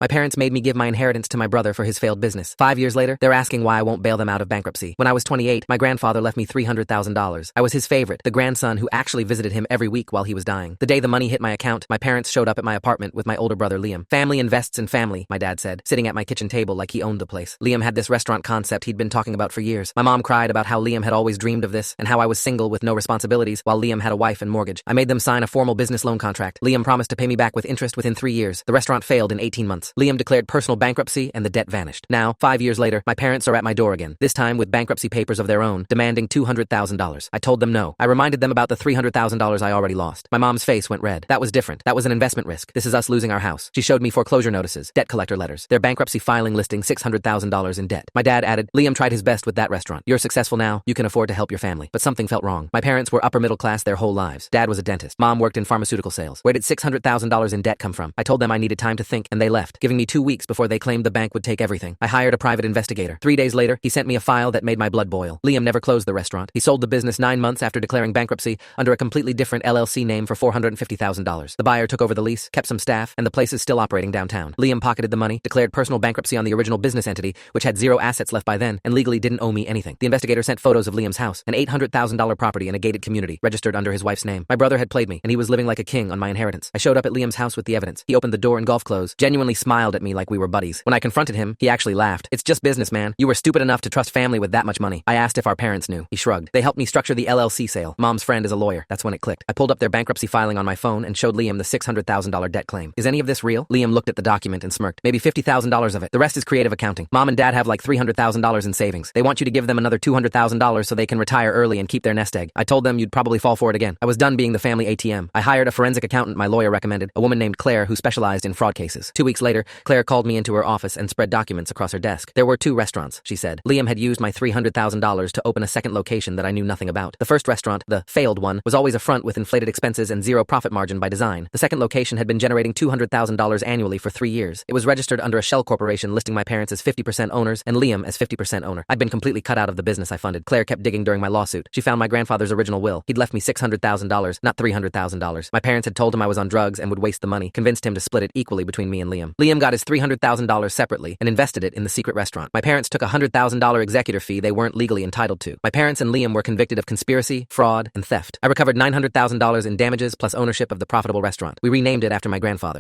My parents made me give my inheritance to my brother for his failed business. 5 years later, they're asking why I won't bail them out of bankruptcy. When I was 28, my grandfather left me $300,000. I was his favorite, the grandson who actually visited him every week while he was dying. The day the money hit my account, my parents showed up at my apartment with my older brother Liam. Family invests in family, my dad said, sitting at my kitchen table like he owned the place. Liam had this restaurant concept he'd been talking about for years. My mom cried about how Liam had always dreamed of this and how I was single with no responsibilities while Liam had a wife and mortgage. I made them sign a formal business loan contract. Liam promised to pay me back with interest within 3 years. The restaurant failed in 18 months. Liam declared personal bankruptcy and the debt vanished. Now, 5 years later, my parents are at my door again, this time with bankruptcy papers of their own, demanding $200,000. I told them no. I reminded them about the $300,000 I already lost. My mom's face went red. That was different. That was an investment risk. This is us losing our house. She showed me foreclosure notices, debt collector letters, their bankruptcy filing listing $600,000 in debt. My dad added, Liam tried his best with that restaurant. You're successful now. You can afford to help your family. But something felt wrong. My parents were upper middle class their whole lives. Dad was a dentist. Mom worked in pharmaceutical sales. Where did $600,000 in debt come from? I told them I needed time to think, and they left, giving me 2 weeks before they claimed the bank would take everything. I hired a private investigator. 3 days later, he sent me a file that made my blood boil. Liam never closed the restaurant. He sold the business 9 months after declaring bankruptcy under a completely different LLC name for $450,000. The buyer took over the lease, kept some staff, and the place is still operating downtown. Liam pocketed the money, declared personal bankruptcy on the original business entity, which had 0 assets left by then, and legally didn't owe me anything. The investigator sent photos of Liam's house, an $800,000 property in a gated community, registered under his wife's name. My brother had played me, and he was living like a king on my inheritance. I showed up at Liam's house with the evidence. He opened the door in golf clothes, genuinely smiled at me like we were buddies. When I confronted him, he actually laughed. It's just business, man. You were stupid enough to trust family with that much money. I asked if our parents knew. He shrugged. They helped me structure the LLC sale. Mom's friend is a lawyer. That's when it clicked. I pulled up their bankruptcy filing on my phone and showed Liam the $600,000 debt claim. Is any of this real? Liam looked at the document and smirked. Maybe $50,000 of it. The rest is creative accounting. Mom and dad have like $300,000 in savings. They want you to give them another $200,000 so they can retire early and keep their nest egg. I told them you'd probably fall for it again. I was done being the family ATM. I hired a forensic accountant my lawyer recommended, a woman named Claire who specialized in fraud cases. 2 weeks later, Claire called me into her office and spread documents across her desk. There were 2 restaurants, she said. Liam had used my $300,000 to open a second location that I knew nothing about. The first restaurant, the failed one, was always a front with inflated expenses and 0 profit margin by design. The second location had been generating $200,000 annually for 3 years. It was registered under a shell corporation listing my parents as 50% owners and Liam as 50% owner. I'd been completely cut out of the business I funded. Claire kept digging during my lawsuit. She found my grandfather's original will. He'd left me $600,000, not $300,000. My parents had told him I was on drugs and would waste the money, convinced him to split it equally between me and Liam. Liam got his $300,000 separately and invested it in the secret restaurant. My parents took a $100,000 executor fee they weren't legally entitled to. My parents and Liam were convicted of conspiracy, fraud, and theft. I recovered $900,000 in damages plus ownership of the profitable restaurant. We renamed it after my grandfather.